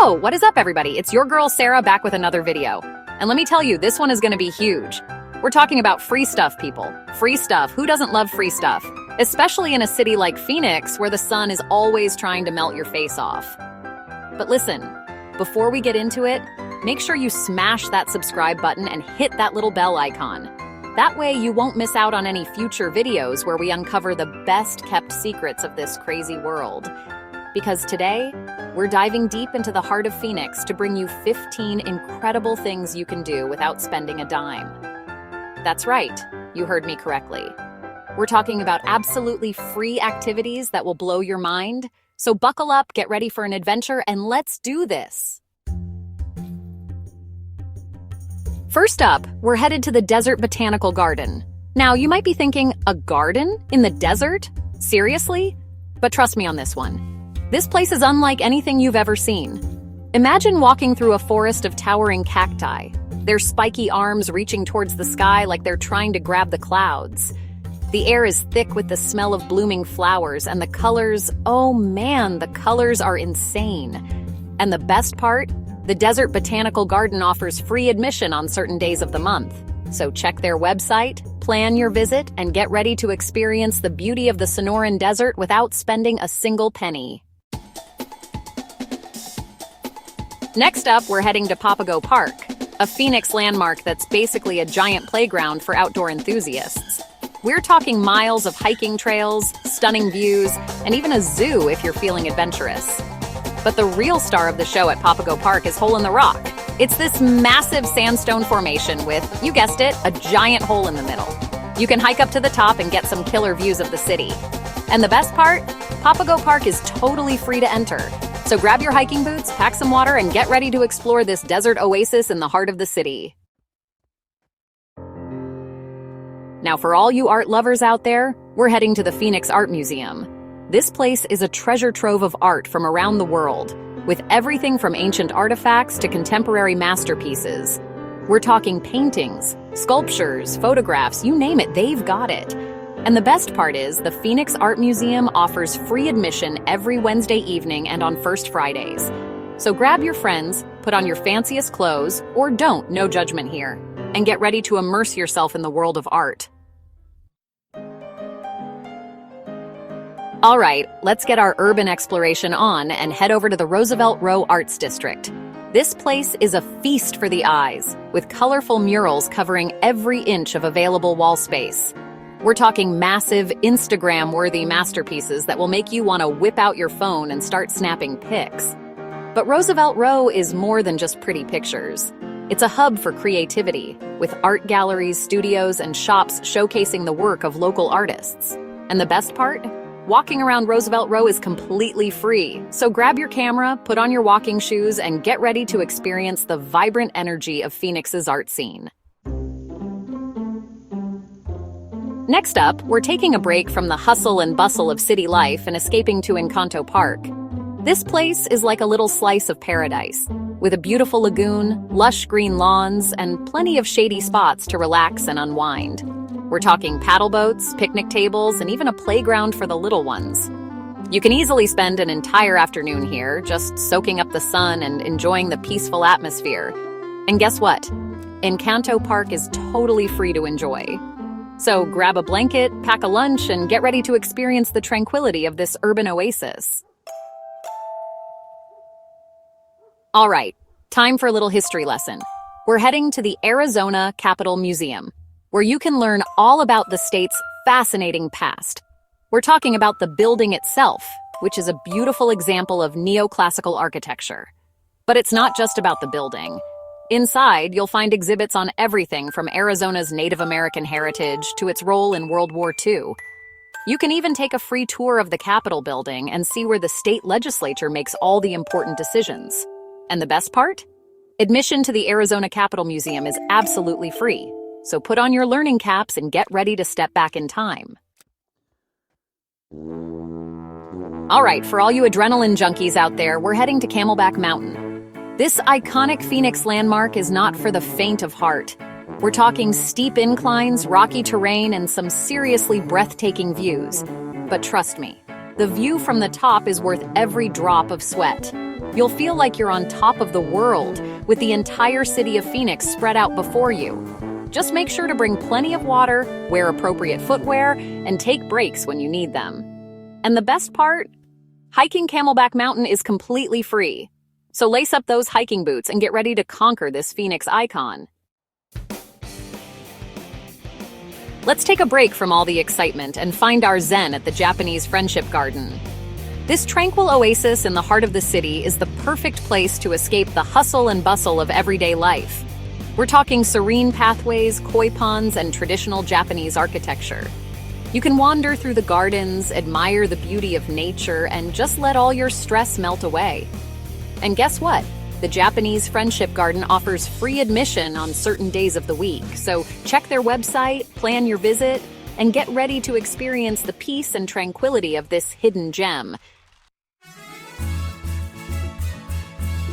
Yo, what is up, everybody? It's your girl Sarah back with another video. And let me tell you, this one is gonna be huge. We're talking about free stuff, people. Free stuff. Who doesn't love free stuff? Especially in a city like Phoenix, where the sun is always trying to melt your face off. But listen, before we get into it, make sure you smash that subscribe button and hit that little bell icon. That way you won't miss out on any future videos where we uncover the best-kept secrets of this crazy world. Because today, we're diving deep into the heart of Phoenix to bring you 15 incredible things you can do without spending a dime. That's right, you heard me correctly. We're talking about absolutely free activities that will blow your mind. So buckle up, get ready for an adventure, and let's do this. First up, we're headed to the Desert Botanical Garden. Now, you might be thinking, a garden in the desert? Seriously? But trust me on this one. This place is unlike anything you've ever seen. Imagine walking through a forest of towering cacti, their spiky arms reaching towards the sky like they're trying to grab the clouds. The air is thick with the smell of blooming flowers, and the colors, oh man, the colors are insane. And the best part? The Desert Botanical Garden offers free admission on certain days of the month. So check their website, plan your visit, and get ready to experience the beauty of the Sonoran Desert without spending a single penny. Next up, we're heading to Papago Park, a Phoenix landmark that's basically a giant playground for outdoor enthusiasts. We're talking miles of hiking trails, stunning views, and even a zoo if you're feeling adventurous. But the real star of the show at Papago Park is Hole in the Rock. It's this massive sandstone formation with, you guessed it, a giant hole in the middle. You can hike up to the top and get some killer views of the city. And the best part? Papago Park is totally free to enter. So grab your hiking boots, pack some water, and get ready to explore this desert oasis in the heart of the city. Now, for all you art lovers out there, we're heading to the Phoenix Art Museum. This place is a treasure trove of art from around the world, with everything from ancient artifacts to contemporary masterpieces. We're talking paintings, sculptures, photographs, you name it, they've got it. And the best part is, the Phoenix Art Museum offers free admission every Wednesday evening and on first Fridays. So grab your friends, put on your fanciest clothes, or don't, no judgment here, and get ready to immerse yourself in the world of art. All right, let's get our urban exploration on and head over to the Roosevelt Row Arts District. This place is a feast for the eyes, with colorful murals covering every inch of available wall space. We're talking massive, Instagram-worthy masterpieces that will make you want to whip out your phone and start snapping pics. But Roosevelt Row is more than just pretty pictures. It's a hub for creativity, with art galleries, studios, and shops showcasing the work of local artists. And the best part? Walking around Roosevelt Row is completely free, so grab your camera, put on your walking shoes, and get ready to experience the vibrant energy of Phoenix's art scene. Next up, we're taking a break from the hustle and bustle of city life and escaping to Encanto Park. This place is like a little slice of paradise, with a beautiful lagoon, lush green lawns, and plenty of shady spots to relax and unwind. We're talking paddle boats, picnic tables, and even a playground for the little ones. You can easily spend an entire afternoon here, just soaking up the sun and enjoying the peaceful atmosphere. And guess what? Encanto Park is totally free to enjoy. So grab a blanket, pack a lunch, and get ready to experience the tranquility of this urban oasis. All right, time for a little history lesson. We're heading to the Arizona Capitol Museum, where you can learn all about the state's fascinating past. We're talking about the building itself, which is a beautiful example of neoclassical architecture. But it's not just about the building. Inside, you'll find exhibits on everything from Arizona's Native American heritage to its role in World War II. You can even take a free tour of the Capitol building and see where the state legislature makes all the important decisions. And the best part? Admission to the Arizona Capitol Museum is absolutely free. So put on your learning caps and get ready to step back in time. All right, for all you adrenaline junkies out there, we're heading to Camelback Mountain. This iconic Phoenix landmark is not for the faint of heart. We're talking steep inclines, rocky terrain, and some seriously breathtaking views. But trust me, the view from the top is worth every drop of sweat. You'll feel like you're on top of the world, with the entire city of Phoenix spread out before you. Just make sure to bring plenty of water, wear appropriate footwear, and take breaks when you need them. And the best part? Hiking Camelback Mountain is completely free. So lace up those hiking boots and get ready to conquer this Phoenix icon. Let's take a break from all the excitement and find our zen at the Japanese Friendship Garden. This tranquil oasis in the heart of the city is the perfect place to escape the hustle and bustle of everyday life. We're talking serene pathways, koi ponds, and traditional Japanese architecture. You can wander through the gardens, admire the beauty of nature, and just let all your stress melt away. And guess what? The Japanese Friendship Garden offers free admission on certain days of the week, so check their website, plan your visit, and get ready to experience the peace and tranquility of this hidden gem.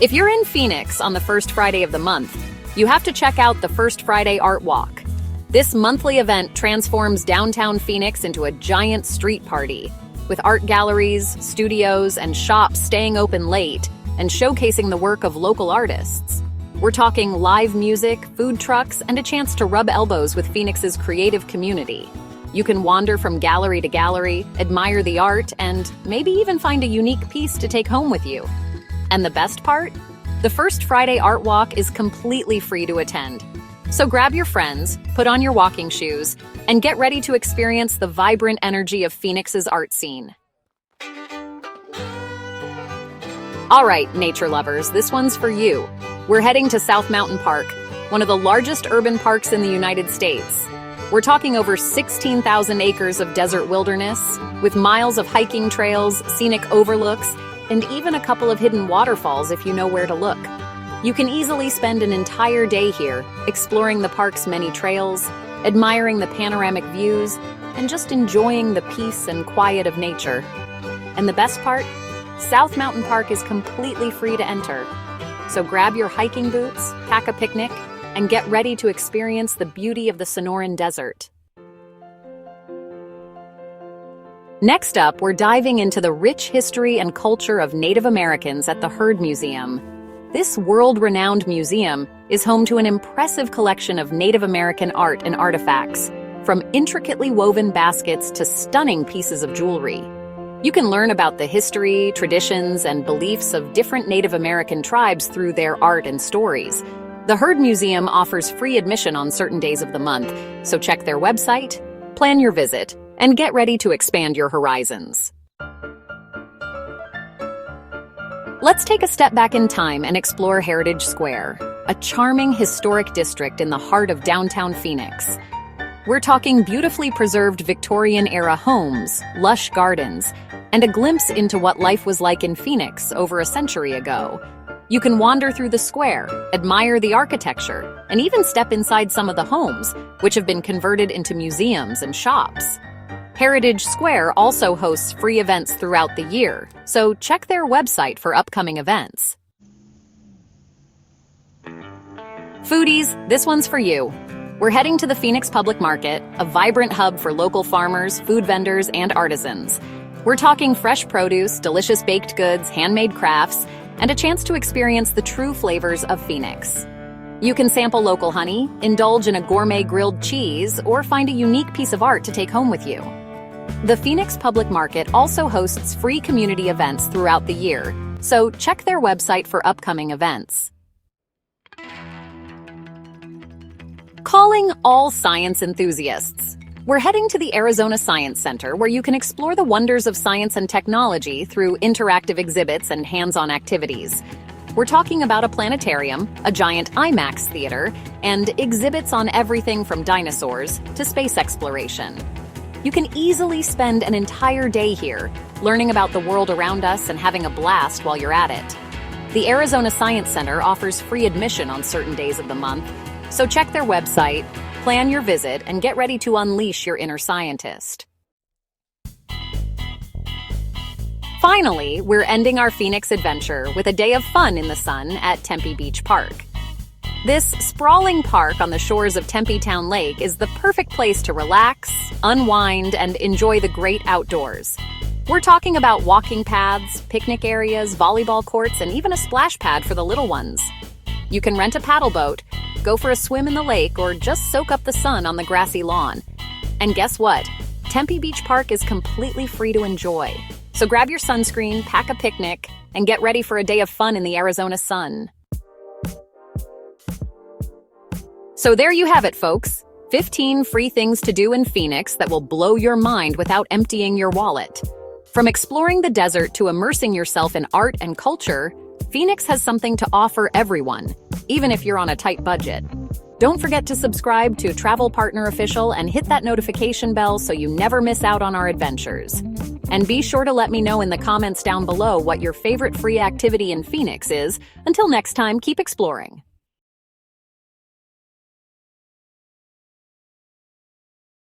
If you're in Phoenix on the first Friday of the month, you have to check out the First Friday Art Walk. This monthly event transforms downtown Phoenix into a giant street party, with art galleries, studios, and shops staying open late and showcasing the work of local artists. We're talking live music, food trucks, and a chance to rub elbows with Phoenix's creative community. You can wander from gallery to gallery, admire the art, and maybe even find a unique piece to take home with you. And the best part? The First Friday Art Walk is completely free to attend. So grab your friends, put on your walking shoes, and get ready to experience the vibrant energy of Phoenix's art scene. All right, nature lovers, this one's for you. We're heading to South Mountain Park, one of the largest urban parks in the United States. We're talking over 16,000 acres of desert wilderness, with miles of hiking trails, scenic overlooks, and even a couple of hidden waterfalls if you know where to look. You can easily spend an entire day here, exploring the park's many trails, admiring the panoramic views, and just enjoying the peace and quiet of nature. And the best part? South Mountain Park is completely free to enter. So grab your hiking boots, pack a picnic, and get ready to experience the beauty of the Sonoran Desert. Next up, we're diving into the rich history and culture of Native Americans at the Heard Museum. This world-renowned museum is home to an impressive collection of Native American art and artifacts, from intricately woven baskets to stunning pieces of jewelry. You can learn about the history, traditions, and beliefs of different Native American tribes through their art and stories. The Heard Museum offers free admission on certain days of the month, so check their website, plan your visit, and get ready to expand your horizons. Let's take a step back in time and explore Heritage Square, a charming historic district in the heart of downtown Phoenix. We're talking beautifully preserved Victorian-era homes, lush gardens, and a glimpse into what life was like in Phoenix over a century ago. You can wander through the square, admire the architecture, and even step inside some of the homes, which have been converted into museums and shops. Heritage Square also hosts free events throughout the year, so check their website for upcoming events. Foodies, this one's for you. We're heading to the Phoenix Public Market, a vibrant hub for local farmers, food vendors, and artisans. We're talking fresh produce, delicious baked goods, handmade crafts, and a chance to experience the true flavors of Phoenix. You can sample local honey, indulge in a gourmet grilled cheese, or find a unique piece of art to take home with you. The Phoenix Public Market also hosts free community events throughout the year, so check their website for upcoming events. Calling all science enthusiasts. We're heading to the Arizona Science Center, where you can explore the wonders of science and technology through interactive exhibits and hands-on activities. We're talking about a planetarium, a giant IMAX theater, and exhibits on everything from dinosaurs to space exploration. You can easily spend an entire day here, learning about the world around us and having a blast while you're at it. The Arizona Science Center offers free admission on certain days of the month, so check their website, plan your visit, and get ready to unleash your inner scientist. Finally, we're ending our Phoenix adventure with a day of fun in the sun at Tempe Beach Park. This sprawling park on the shores of Tempe Town Lake is the perfect place to relax, unwind, and enjoy the great outdoors. We're talking about walking paths, picnic areas, volleyball courts, and even a splash pad for the little ones. You can rent a paddle boat, go for a swim in the lake, or just soak up the sun on the grassy lawn. And guess what? Tempe Beach Park is completely free to enjoy. So grab your sunscreen, pack a picnic, and get ready for a day of fun in the Arizona sun. So there you have it, folks. 15 free things to do in Phoenix that will blow your mind without emptying your wallet. From exploring the desert to immersing yourself in art and culture, Phoenix has something to offer everyone, even if you're on a tight budget. Don't forget to subscribe to Travel Partner Official and hit that notification bell so you never miss out on our adventures. And be sure to let me know in the comments down below what your favorite free activity in Phoenix is. Until next time, keep exploring.